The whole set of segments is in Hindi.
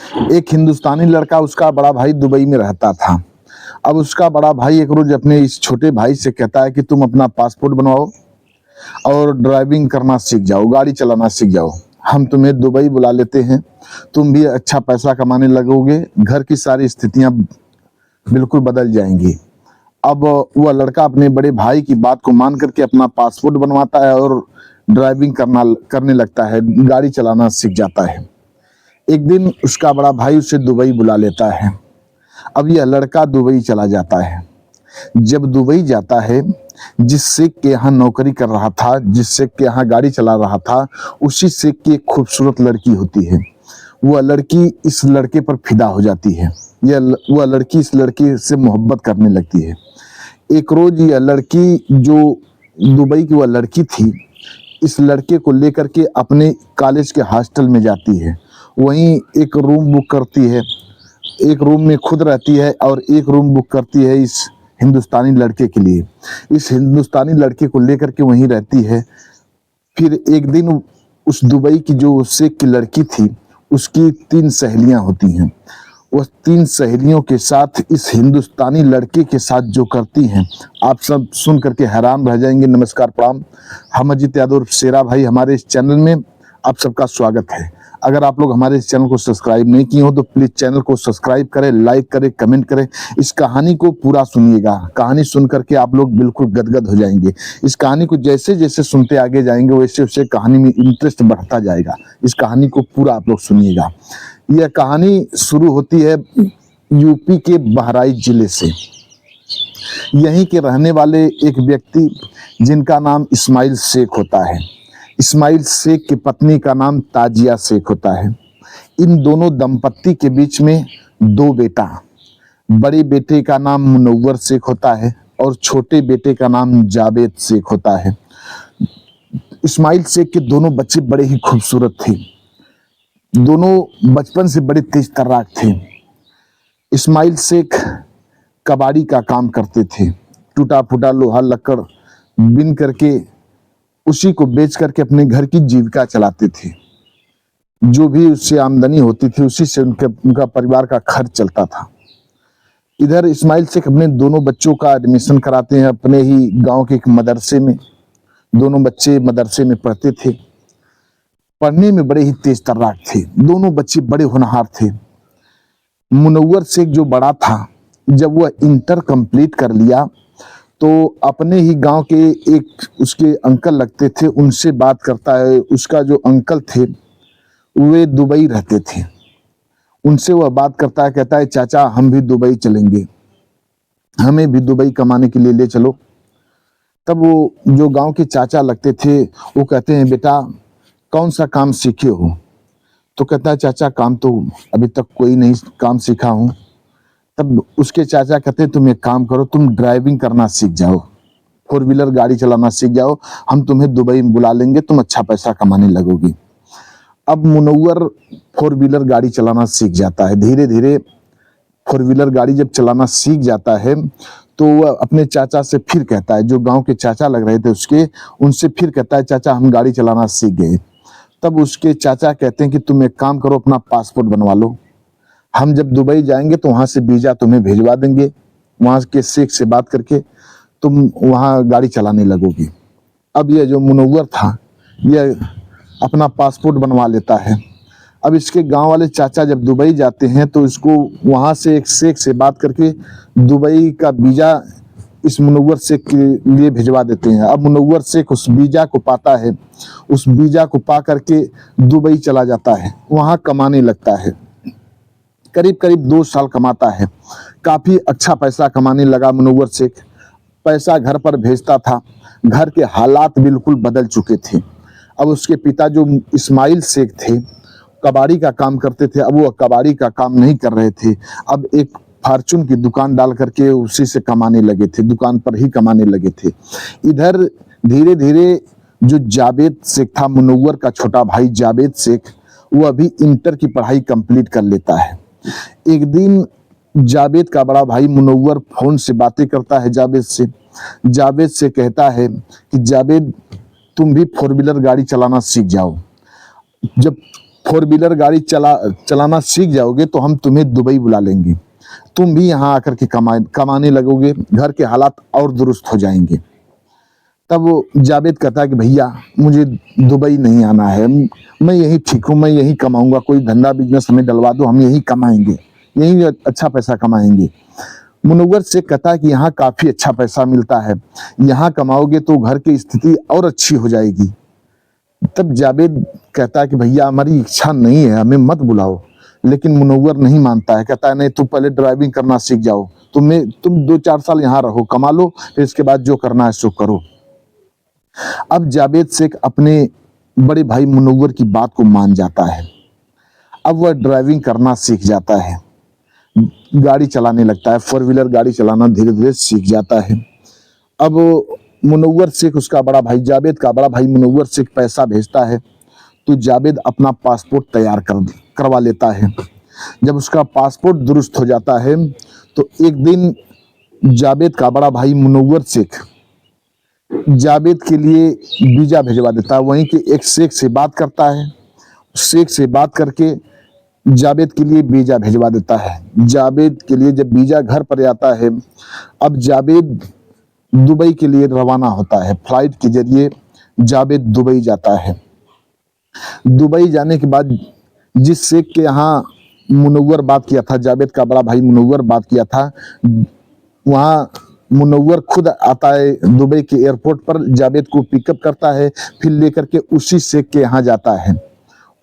एक हिंदुस्तानी लड़का, उसका बड़ा भाई दुबई में रहता था। अब उसका बड़ा भाई एक रोज अपने इस छोटे भाई से कहता है कि तुम अपना पासपोर्ट बनवाओ और ड्राइविंग करना सीख जाओ, गाड़ी चलाना सीख जाओ। हम तुम्हें दुबई बुला लेते हैं, तुम भी अच्छा पैसा कमाने लगोगे, घर की सारी स्थितियां बिल्कुल बदल जाएंगी। अब वह लड़का अपने बड़े भाई की बात को मान करके अपना पासपोर्ट बनवाता है और ड्राइविंग करने लगता है, गाड़ी चलाना सीख जाता है। एक दिन उसका बड़ा भाई उसे दुबई बुला लेता है। अब यह लड़का दुबई चला जाता है। जब दुबई जाता है, जिस शेख के यहाँ नौकरी कर रहा था, जिस शेख के यहाँ गाड़ी चला रहा था, उसी शेख की एक खूबसूरत लड़की होती है। वह लड़की इस लड़के पर फिदा हो जाती है। वह लड़की इस लड़के से मोहब्बत करने लगती है। एक रोज यह लड़की, जो दुबई की वह लड़की थी, इस लड़के को लेकर के अपने कॉलेज के हॉस्टल में जाती है। वहीं एक रूम बुक करती है, एक रूम में खुद रहती है और एक रूम बुक करती है इस हिंदुस्तानी लड़के के लिए। इस हिंदुस्तानी लड़के को लेकर के वहीं रहती है। फिर एक दिन उस दुबई की जो शेख की लड़की थी, उसकी 3 सहेलियां होती हैं। वह 3 सहेलियों के साथ इस हिंदुस्तानी लड़के के साथ जो करती हैं, आप सब सुन करके हैरान रह जाएंगे। नमस्कार, प्रणाम। हम अजित यादव शेरा भाई, हमारे इस चैनल में आप सबका स्वागत है। अगर आप लोग हमारे इस चैनल को सब्सक्राइब नहीं किए हो तो प्लीज चैनल को सब्सक्राइब करें, लाइक करें, कमेंट करें। इस कहानी को पूरा सुनिएगा। कहानी सुन करके आप लोग बिल्कुल गदगद हो जाएंगे। इस कहानी को जैसे जैसे सुनते आगे जाएंगे, वैसे वैसे कहानी में इंटरेस्ट बढ़ता जाएगा। इस कहानी को पूरा आप लोग सुनिएगा। यह कहानी शुरू होती है यूपी के बहराइच जिले से। यहीं के रहने वाले एक व्यक्ति, जिनका नाम इस्माइल शेख होता है। इस्माइल शेख की पत्नी का नाम ताजिया शेख होता है। इन दोनों दंपत्ति के बीच में 2 बेटा, बड़े बेटे का नाम मुनव्वर शेख होता है और छोटे बेटे का नाम जावेद शेख होता है। इस्माइल शेख के दोनों बच्चे बड़े ही खूबसूरत थे। दोनों बचपन से बड़े तेज तर्राक थे। इस्माइल शेख कबाड़ी का काम करते थे। टूटा फूटा लोहा लकड़ बिन करके उसी को बेच करके अपने घर की जीविका चलाते थे। जो भी उससे आमदनी होती थी, उसी से उनका परिवार का खर्च चलता था। इधर इस्माइल शेख अपने दोनों बच्चों का एडमिशन कराते हैं अपने ही गांव के एक मदरसे में। दोनों बच्चे मदरसे में पढ़ते थे। पढ़ने में बड़े ही तेज तर्राक थे। दोनों बच्चे बड़े होनहार थे। मुनव्वर शेख जो बड़ा था, जब वह इंटर कंप्लीट कर लिया तो अपने ही गांव के एक उसके अंकल लगते थे, उनसे बात करता है। उसका जो अंकल थे वे दुबई रहते थे। उनसे वह बात करता है, कहता है चाचा हम भी दुबई चलेंगे, हमें भी दुबई कमाने के लिए ले चलो। तब वो जो गांव के चाचा लगते थे, वो कहते हैं बेटा कौन सा काम सीखे हो? तो कहता है चाचा काम तो अभी तक कोई नहीं काम सीखा हूँ। तब उसके चाचा कहते हैं तुम एक काम करो, तुम ड्राइविंग करना सीख जाओ, 4 व्हीलर गाड़ी चलाना सीख जाओ, हम तुम्हें दुबई में बुला लेंगे, तुम अच्छा पैसा कमाने लगोगी। अब मुनव्वर 4 व्हीलर गाड़ी चलाना सीख जाता है। धीरे धीरे 4 व्हीलर गाड़ी जब चलाना सीख जाता है तो वह अपने चाचा से फिर कहता है, जो गांव के चाचा लग रहे थे उसके, उनसे फिर कहता है चाचा हम गाड़ी चलाना सीख गए। तब उसके चाचा कहते हैं कि तुम एक काम करो, अपना पासपोर्ट बनवा लो, हम जब दुबई जाएंगे तो वहां से वीजा तुम्हें भिजवा देंगे, वहां के शेख से बात करके तुम वहां गाड़ी चलाने लगोगी। अब यह जो मुनव्वर था, यह अपना पासपोर्ट बनवा लेता है। अब इसके गांव वाले चाचा जब दुबई जाते हैं तो इसको वहां से एक शेख से बात करके दुबई का वीजा इस मुनव्वर शेख के लिए भिजवा देते हैं। अब मुनव्वर शेख उस वीजा को पाता है। उस वीजा को पा करके दुबई चला जाता है, वहां कमाने लगता है। करीब करीब 2 साल कमाता है। काफी अच्छा पैसा कमाने लगा मुनव्वर शेख। पैसा घर पर भेजता था। घर के हालात बिल्कुल बदल चुके थे। अब उसके पिता जो इस्माइल शेख थे, कबाड़ी का काम करते थे, अब वो कबाड़ी का काम नहीं कर रहे थे। अब एक फार्चून की दुकान डाल करके उसी से कमाने लगे थे, दुकान पर ही कमाने लगे थे। इधर धीरे धीरे जो जावेद शेख था, मुनव्वर का छोटा भाई जावेद शेख, वो अभी इंटर की पढ़ाई कंप्लीट कर लेता है। एक दिन जावेद का बड़ा भाई मुनव्वर फोन से बातें करता है जावेद से। जावेद से कहता है कि जावेद तुम भी 4 व्हीलर गाड़ी चलाना सीख जाओ। जब फोर व्हीलर गाड़ी चलाना सीख जाओगे तो हम तुम्हें दुबई बुला लेंगे, तुम भी यहाँ आकर के कमाने लगोगे, घर के हालात और दुरुस्त हो जाएंगे। तब वो जावेद कहता है कि भैया मुझे दुबई नहीं आना है, मैं यहीं ठीक हूँ, मैं यहीं कमाऊंगा, कोई धंधा बिजनेस हमें डलवा दो, हम यहीं कमाएंगे, यहीं अच्छा पैसा कमाएंगे। मुनव्वर शेख कहता है कि यहाँ काफी अच्छा पैसा मिलता है, यहाँ कमाओगे तो घर की स्थिति और अच्छी हो जाएगी। तब जावेद कहता है कि भैया हमारी इच्छा नहीं है, हमें मत बुलाओ। लेकिन मुनव्वर नहीं मानता है, कहता है नहीं, तुम पहले ड्राइविंग करना सीख जाओ, तुम 2-4 साल यहाँ रहो, कमा लो, फिर इसके बाद जो करना है सो करो। अब जावेद शेख अपने बड़े भाई मुनव्वर की बात को मान जाता है। अब वह ड्राइविंग करना सीख जाता है, गाड़ी चलाने लगता है, फोर व्हीलर गाड़ी चलाना धीरे धीरे सीख जाता है। अब मुनव्वर शेख, उसका बड़ा भाई, जावेद का बड़ा भाई मुनव्वर शेख पैसा भेजता है तो जावेद अपना पासपोर्ट तैयार करवा लेता है। जब उसका पासपोर्ट दुरुस्त हो जाता है तो एक दिन जावेद का बड़ा भाई मुनव्वर शेख जावेद के लिए वीजा भिजवा देता है। वहीं के एक शेख से बात करता है, शेख से बात करके जावेद के लिए वीजा भिजवा देता है। जावेद के लिए जब वीजा घर पर आता है, अब जावेद दुबई के लिए रवाना होता है। फ्लाइट के जरिए जावेद दुबई जाता है। दुबई जाने के बाद जिस शेख के यहाँ मुनव्वर बात किया था, जावेद का बड़ा भाई मुनव्वर बात किया था, वहाँ मुनव्वर खुद आता है दुबई के एयरपोर्ट पर, जावेद को पिकअप करता है, फिर लेकर के उसी शेख के यहाँ जाता है।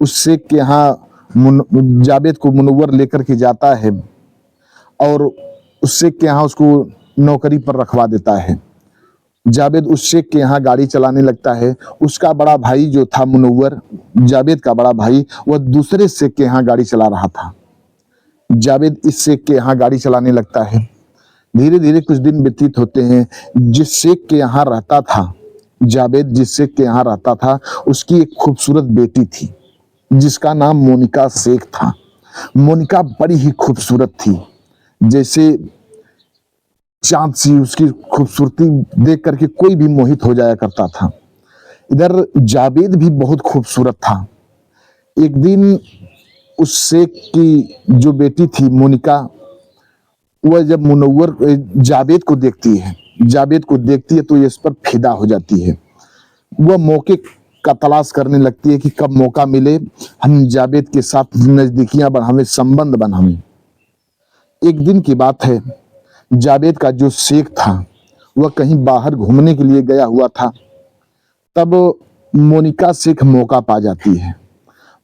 उस शेख के यहाँ जावेद को मुनव्वर लेकर के जाता है और उस शेख के यहाँ उसको नौकरी पर रखवा देता है। जावेद उस शेख के यहाँ गाड़ी चलाने लगता है। उसका बड़ा भाई जो था मुनव्वर, जावेद का बड़ा भाई, वह दूसरे शेख के यहाँ गाड़ी चला रहा था। जावेद इस शेख के यहाँ गाड़ी चलाने लगता है। धीरे धीरे कुछ दिन व्यतीत होते हैं। जिस शेख के यहाँ रहता था जावेद, जिस शेख के यहाँ रहता था, उसकी एक खूबसूरत बेटी थी जिसका नाम मोनिका शेख था। मोनिका बड़ी ही खूबसूरत थी, जैसे चांद सी। उसकी खूबसूरती देख करके कोई भी मोहित हो जाया करता था। इधर जावेद भी बहुत खूबसूरत था। एक दिन उस शेख की जो बेटी थी मोनिका, वह जब मुनव्वर जावेद को देखती है तो ये इस पर फिदा हो जाती है। वह मौके का तलाश करने लगती है कि कब मौका मिले हम जावेद के साथ नजदीकियां बढ़ावें, संबंध बनावें। एक दिन की बात है, जावेद का जो शेख था वह कहीं बाहर घूमने के लिए गया हुआ था। तब मोनिका शेख मौका पा जाती है।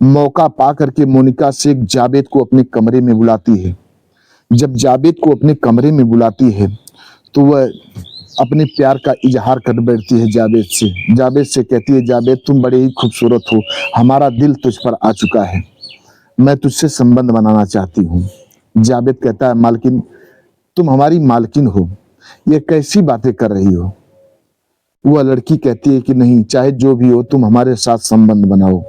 मौका पा करके मोनिका शेख जावेद को अपने कमरे में बुलाती है। जब जावेद को अपने कमरे में बुलाती है तो वह अपने प्यार का इजहार कर बैठती है जावेद से कहती है, जावेद तुम बड़े ही खूबसूरत हो, हमारा दिल तुझ पर आ चुका है, मैं तुझसे संबंध बनाना चाहती हूँ। जावेद कहता है, मालकिन तुम हमारी मालकिन हो, ये कैसी बातें कर रही हो। वह लड़की कहती है कि नहीं, चाहे जो भी हो तुम हमारे साथ संबंध बनाओ।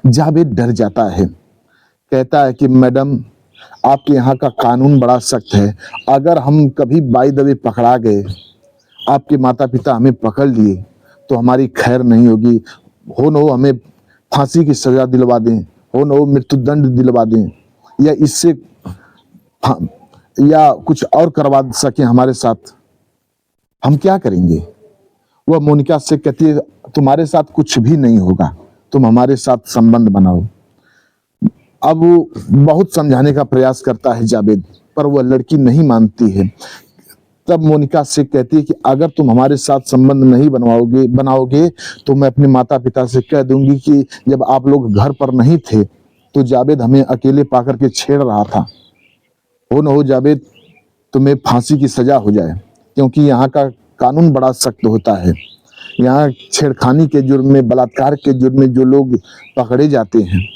जावेद डर जाता है, कहता है कि मैडम आपके यहाँ का कानून बड़ा सख्त है, अगर हम कभी बाय द वे पकड़ा गए, आपके माता पिता हमें पकड़ लिए तो हमारी खैर नहीं होगी। हो न हो हमें फांसी की सजा दिलवा दें, हो न हो मृत्युदंड दिलवा दें, या इससे या कुछ और करवा सके हमारे साथ, हम क्या करेंगे। वह मोनिका से कहती है, तुम्हारे साथ कुछ भी नहीं होगा, तुम हमारे साथ संबंध बनाओ। अब वो बहुत समझाने का प्रयास करता है जावेद, पर वह लड़की नहीं मानती है। तब मोनिका से कहती है कि अगर तुम हमारे साथ संबंध नहीं बनाओगे तो मैं अपने माता पिता से कह दूंगी कि जब आप लोग घर पर नहीं थे तो जावेद हमें अकेले पाकर के छेड़ रहा था। हो न हो जावेद तुम्हें फांसी की सजा हो जाए, क्योंकि यहाँ का कानून बड़ा सख्त होता है। यहाँ छेड़खानी के जुर्म में, बलात्कार के जुर्म में जो लोग पकड़े जाते हैं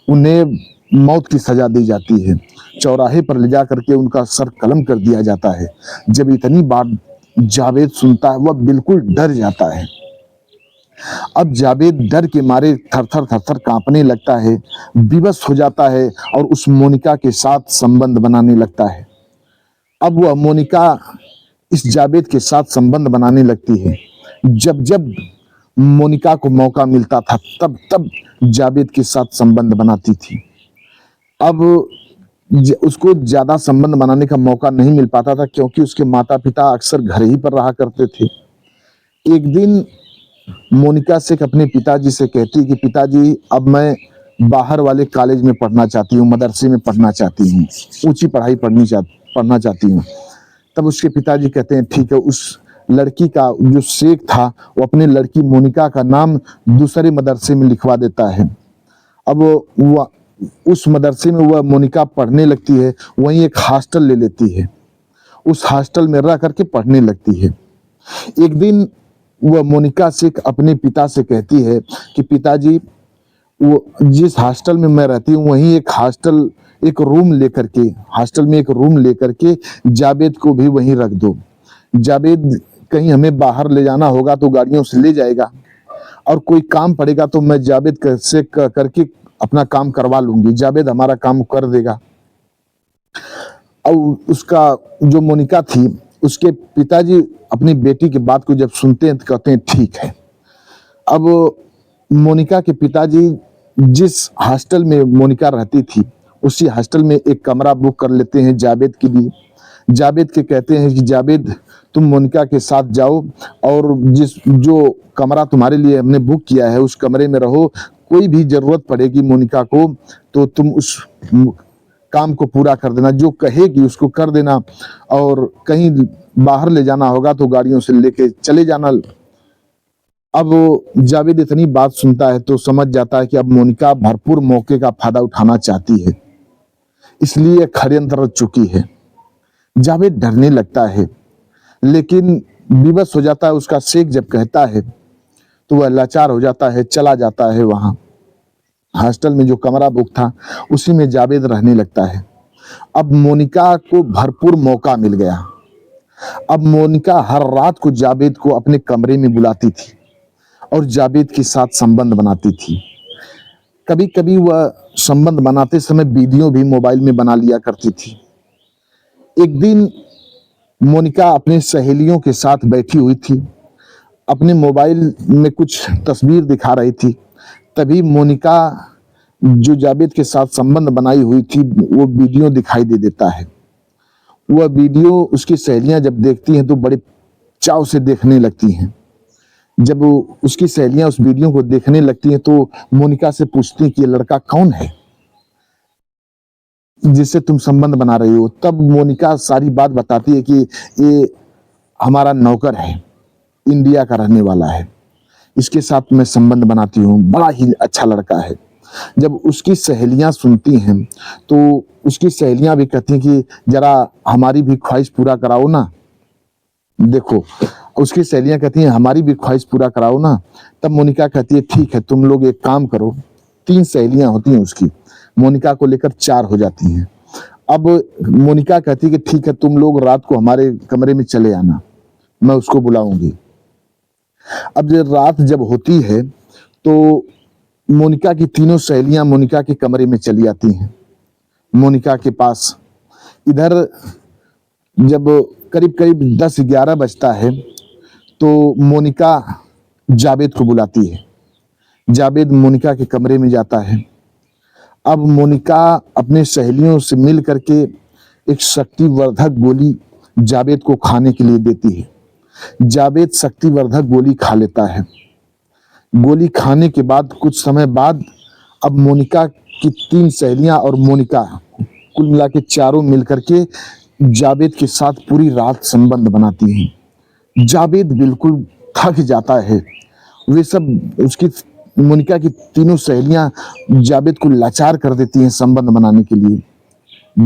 उन्हें मौत की सजा दी जाती है, चौराहे पर ले जा करके उनका सर कलम कर दिया जाता है। जब इतनी बात जावेद सुनता है वह बिल्कुल डर जाता है। अब जावेद डर के मारे थर थर कांपने लगता है, विवश हो जाता है और उस मोनिका के साथ संबंध बनाने लगता है। अब वह मोनिका इस जावेद के साथ संबंध बनाने लगती है। जब जब मोनिका को मौका मिलता था तब तब जावेद के साथ संबंध बनाती थी। अब उसको ज्यादा संबंध बनाने का मौका नहीं मिल पाता था क्योंकि उसके माता पिता अक्सर घर ही पर रहा करते थे। एक दिन मोनिका से अपने पिताजी से कहती कि पिताजी, अब मैं बाहर वाले कॉलेज में पढ़ना चाहती हूँ, मदरसे में पढ़ना चाहती हूँ, ऊंची पढ़ाई पढ़ना चाहती हूँ। तब उसके पिताजी कहते हैं ठीक है। उस लड़की का जो शेख था वो अपने लड़की मोनिका का नाम दूसरे मदरसे में लिखवा देता है। अब वो उस मदरसे में वह मोनिका पढ़ने लगती है, वहीं एक हॉस्टल ले लेती है, उस हॉस्टल में रह करके पढ़ने लगती है। एक दिन वह मोनिका से अपने पिता से कहती है कि पिताजी, वो जिस हॉस्टल में मैं रहती हूँ वहीं एक रूम लेकर के हॉस्टल में एक रूम लेकर के जावेद को भी वहीं रख दो। जावेद कहीं हमें बाहर ले जाना होगा तो गाड़ियों से ले जाएगा, और कोई काम पड़ेगा तो मैं जावेद से करके अपना काम करवा लूंगी, जावेद हमारा काम कर देगा। और उसका जो मोनिका थी, उसके पिताजी अपनी बेटी की बात को जब सुनते हैं तो कहते हैं ठीक है। अब मोनिका के पिताजी जिस हॉस्टल में मोनिका रहती थी उसी हॉस्टल में एक कमरा बुक कर लेते हैं जावेद के लिए। जावेद के कहते हैं कि जावेद, तुम मोनिका के साथ जाओ और जो कमरा तुम्हारे लिए हमने बुक किया है उस कमरे में रहो। कोई भी जरूरत पड़ेगी मोनिका को तो तुम उस काम को पूरा कर देना, जो कहेगी उसको कर देना, और कहीं बाहर ले जाना होगा तो गाड़ियों से लेके चले जाना। अब जावेद इतनी बात सुनता है तो समझ जाता है कि अब मोनिका भरपूर मौके का फायदा उठाना चाहती है, इसलिए षड्यंत्र रच चुकी है। जावेद डरने लगता है, लेकिन विवश हो जाता है। उसका शेख जब कहता है तो वह लाचार हो जाता है, चला जाता है। वहां हॉस्टल में जो कमरा बुक था उसी में जावेद रहने लगता है। अब मोनिका को भरपूर मौका मिल गया। अब मोनिका हर रात को जावेद को अपने कमरे में बुलाती थी और जावेद के साथ संबंध बनाती थी। कभी कभी वह संबंध बनाते समय वीडियो भी मोबाइल में बना लिया करती थी। एक दिन मोनिका अपने सहेलियों के साथ बैठी हुई थी, अपने मोबाइल में कुछ तस्वीर दिखा रही थी। तभी मोनिका जो जावेद के साथ संबंध बनाई हुई थी वो वीडियो दिखाई दे देता है। वह वीडियो उसकी सहेलियां जब देखती हैं तो बड़े चाव से देखने लगती हैं। जब उसकी सहेलियां उस वीडियो को देखने लगती हैं तो मोनिका से पूछती हैं कि ये लड़का कौन है जिससे तुम संबंध बना रही हो। तब मोनिका सारी बात बताती है कि ये हमारा नौकर है, इंडिया का रहने वाला है, इसके साथ मैं संबंध बनाती हूँ, बड़ा ही अच्छा लड़का है। जब उसकी सहेलियां सुनती हैं तो उसकी सहेलियां भी कहती हैं कि जरा हमारी भी ख्वाहिश पूरा कराओ ना। देखो, उसकी सहेलियां कहती हैं हमारी भी ख्वाहिश पूरा कराओ ना। तब मोनिका कहती है ठीक है, तुम लोग एक काम करो। 3 सहेलियां होती हैं उसकी, मोनिका को लेकर 4 हो जाती हैं। अब मोनिका कहती है कि ठीक है, तुम लोग रात को हमारे कमरे में चले आना, मैं उसको बुलाऊंगी। अब जब रात होती है तो मोनिका की तीनों सहेलियां मोनिका के कमरे में चली आती हैं मोनिका के पास। इधर जब करीब करीब 10-11 बजता है तो मोनिका जावेद को बुलाती है। जावेद मोनिका के कमरे में जाता है। अब मोनिका अपने सहेलियों से मिल करके एक शक्तिवर्धक गोली जावेद को खाने के लिए देती है। जावेद शक्तिवर्धक गोली खा लेता है। गोली खाने के बाद कुछ समय बाद अब मोनिका की 3 सहेलियां और मोनिका कुल मिला के चारों मिलकर के जावेद के साथ पूरी रात संबंध बनाती हैं। जावेद बिल्कुल थक जाता है। वे सब उसकी मोनिका की तीनों सहेलियां जावेद को लाचार कर देती हैं संबंध बनाने के लिए।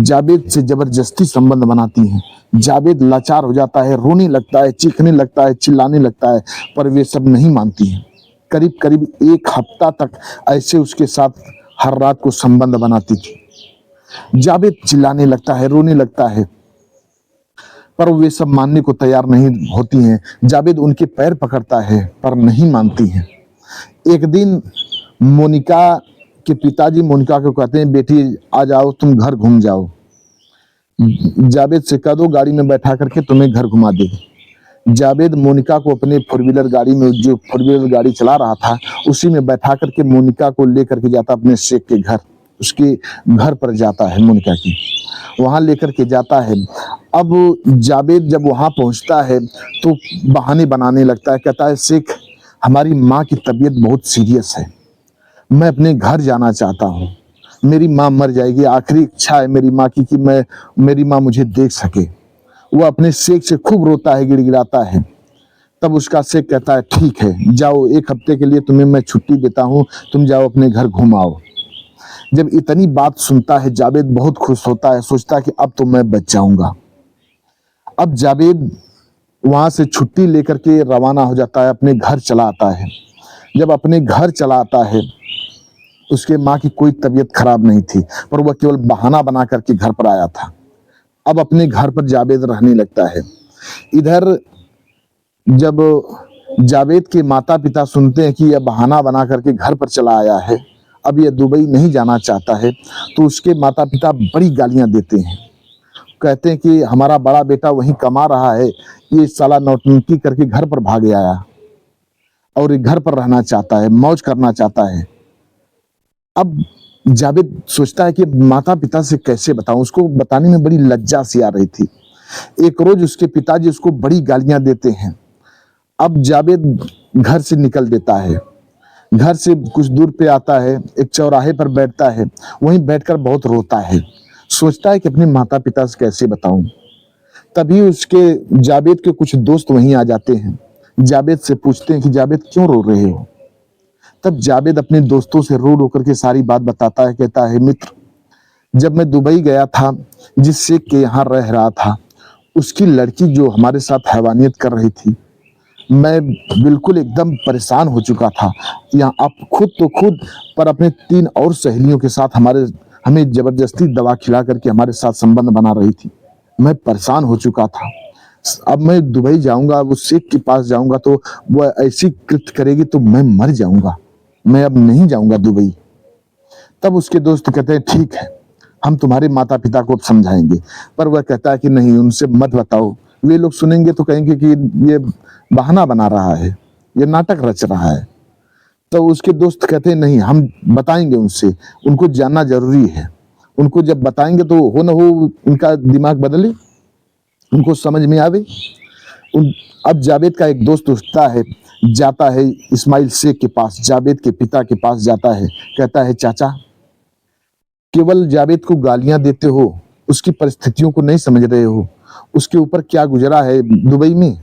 जावेद से जबरदस्ती संबंध बनाती हैं। जावेद लाचार हो जाता है, रोने लगता है, चीखने लगता है, चिल्लाने लगता है, पर वे सब नहीं मानती हैं। करीब करीब 1 हफ्ता तक ऐसे उसके साथ हर रात को संबंध बनाती थी। जावेद चिल्लाने लगता है, रोने लगता है, पर वे सब मानने को तैयार नहीं होती हैं। जावेद उनके पैर पकड़ता है पर नहीं मानती हैं। एक दिन मोनिका के पिताजी मोनिका को कहते हैं बेटी आ जाओ, तुम घर घूम जाओ। जावेद से कह दो गाड़ी में बैठा करके तुम्हें घर घुमा देगी। जावेद मोनिका को अपने फोर व्हीलर गाड़ी में, जो फोर व्हीलर गाड़ी चला रहा था, उसी में बैठा करके मोनिका को लेकर के जाता अपने शेख के घर, उसके घर पर जाता है, मोनिका की वहां लेकर के जाता है। अब जावेद जब वहां पहुंचता है तो बहाने बनाने लगता है, कहता है शेख हमारी माँ की तबीयत बहुत सीरियस है, मैं अपने घर जाना चाहता हूँ, मेरी माँ मर जाएगी, आखिरी इच्छा है मेरी माँ की कि मेरी माँ मुझे देख सके। वो अपने शेख से खूब रोता है, गिड़गिड़ाता है। तब उसका शेख कहता है ठीक है जाओ, 1 हफ्ते के लिए तुम्हें मैं छुट्टी देता हूँ, तुम जाओ अपने घर घूम आओ। जब इतनी बात सुनता है जावेद बहुत खुश होता है, सोचता है कि अब तो मैं बच जाऊंगा। अब जावेद वहां से छुट्टी लेकर के रवाना हो जाता है, अपने घर चला आता है। जब अपने घर चला आता है, उसके माँ की कोई तबीयत खराब नहीं थी, पर वह केवल बहाना बना करके घर पर आया था। अब अपने घर पर जावेद रहने लगता है। इधर जब जावेद के माता पिता सुनते हैं कि यह बहाना बना करके घर पर चला आया है, अब यह दुबई नहीं जाना चाहता है, तो उसके माता पिता बड़ी गालियां देते हैं। कहते हैं कि हमारा बड़ा बेटा वहीं कमा रहा है, ये साला नौटंकी करके घर पर भाग आया और ये घर पर रहना चाहता है, मौज करना चाहता है। अब जावेद सोचता है कि माता पिता से कैसे बताऊं, उसको बताने में बड़ी लज्जा सी आ रही थी। एक रोज उसके पिताजी उसको बड़ी गालियां देते हैं। अब जावेद घर से निकल देता है, घर से कुछ दूर पे आता है, एक चौराहे पर बैठता है, वहीं बैठकर बहुत रोता है, सोचता है कि अपने माता पिता से कैसे बताऊं। तभी उसके जावेद के कुछ दोस्त वहीं आ जाते हैं, जावेद से पूछते हैं कि जावेद क्यों रो रहे हो। तब जावेद अपने दोस्तों से रो रो करके सारी बात बताता है, कहता है मित्र, जब मैं दुबई गया था, जिस शेख के यहाँ रह रहा था, उसकी लड़की जो हमारे साथ हैवानियत कर रही थी, मैं बिल्कुल एकदम परेशान हो चुका था। यहाँ आप खुद तो खुद, पर अपने 3 और सहेलियों के साथ हमें जबरदस्ती दवा खिला करके हमारे साथ संबंध बना रही थी। मैं परेशान हो चुका था। अब मैं दुबई जाऊंगा, उस शेख के पास जाऊंगा तो वह ऐसी कृत्य करेगी तो मैं मर जाऊंगा, मैं अब नहीं जाऊंगा दुबई। तब उसके दोस्त कहते हैं ठीक है, हम तुम्हारे माता पिता को अब समझाएंगे। पर वह कहता है कि नहीं, उनसे मत बताओ, वे लोग सुनेंगे तो कहेंगे कि ये बहाना बना रहा है, ये नाटक रच रहा है। तो उसके दोस्त कहते हैं नहीं, हम बताएंगे उनसे, उनको जानना जरूरी है, उनको जब बताएंगे तो हो न हो उनका दिमाग बदले, उनको समझ में आवे। अब जावेद का एक दोस्त उठता है, जाता है इस्माइल शेख के पास, जावेद के पिता के पास जाता है, कहता है चाचा, केवल जावेद को गालियां देते हो, उसकी परिस्थितियों को नहीं समझ रहे हो, उसके ऊपर क्या गुजरा है दुबई में।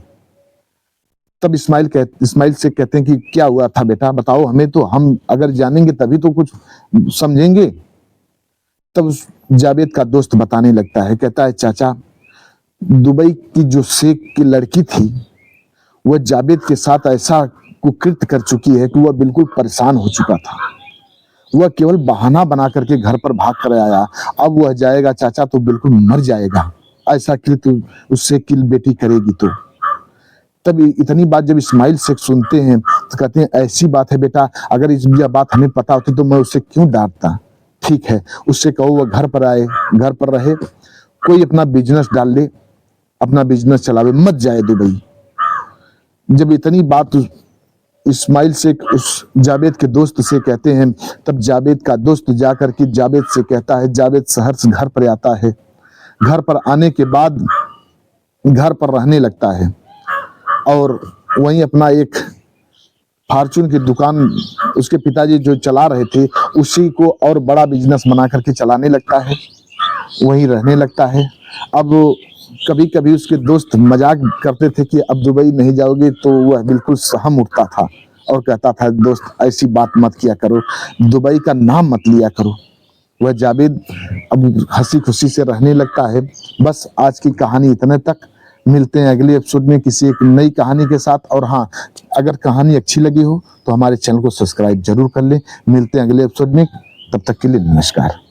तब इस्माइल से कहते हैं कि क्या हुआ था बेटा, बताओ हमें, तो हम अगर जानेंगे तभी तो कुछ समझेंगे। तब जावेद का दोस्त बताने लगता है, कहता है चाचा, दुबई की जो शेख की लड़की थी, वह जावेद के साथ ऐसा कुकृत्य कर चुकी है कि वह बिल्कुल परेशान हो चुका था। वह केवल बहाना बना करके घर पर भाग कर आया, अब वह जाएगा चाचा तो बिल्कुल मर जाएगा, ऐसा कृत्य उससे की बेटी करेगी तो। तब इतनी बात जब इस्माइल शेख सुनते हैं तो कहते हैं ऐसी बात है बेटा, अगर यह बात हमें पता होती तो मैं उससे क्यों डांटता। ठीक है, उससे कहो वह घर पर आए, घर पर रहे, कोई अपना बिजनेस डाल ले, अपना बिजनेस चलावे, मत जाए दुबई। जब इतनी बात इस्माइल शेख उस जावेद के दोस्त से कहते हैं, तब जावेद का दोस्त जाकर के जावेद से कहता है, जावेद शहर से घर पर आता है, घर पर आने के बाद घर पर रहने लगता है और वहीं अपना एक फार्चून की दुकान उसके पिताजी जो चला रहे थे, उसी को और बड़ा बिजनेस बना करके चलाने लगता है, वहीं रहने लगता है। अब कभी कभी उसके दोस्त मजाक करते थे कि अब दुबई नहीं जाओगे, तो वह बिल्कुल सहम उठता था और कहता था दोस्त ऐसी बात मत किया करो, दुबई का नाम मत लिया करो। वह जावेद अब हंसी खुशी से रहने लगता है। बस आज की कहानी इतने तक, मिलते हैं अगले एपिसोड में किसी एक नई कहानी के साथ। और हाँ, अगर कहानी अच्छी लगी हो तो हमारे चैनल को सब्सक्राइब जरूर कर लें। मिलते हैं अगले एपिसोड में, तब तक के लिए नमस्कार।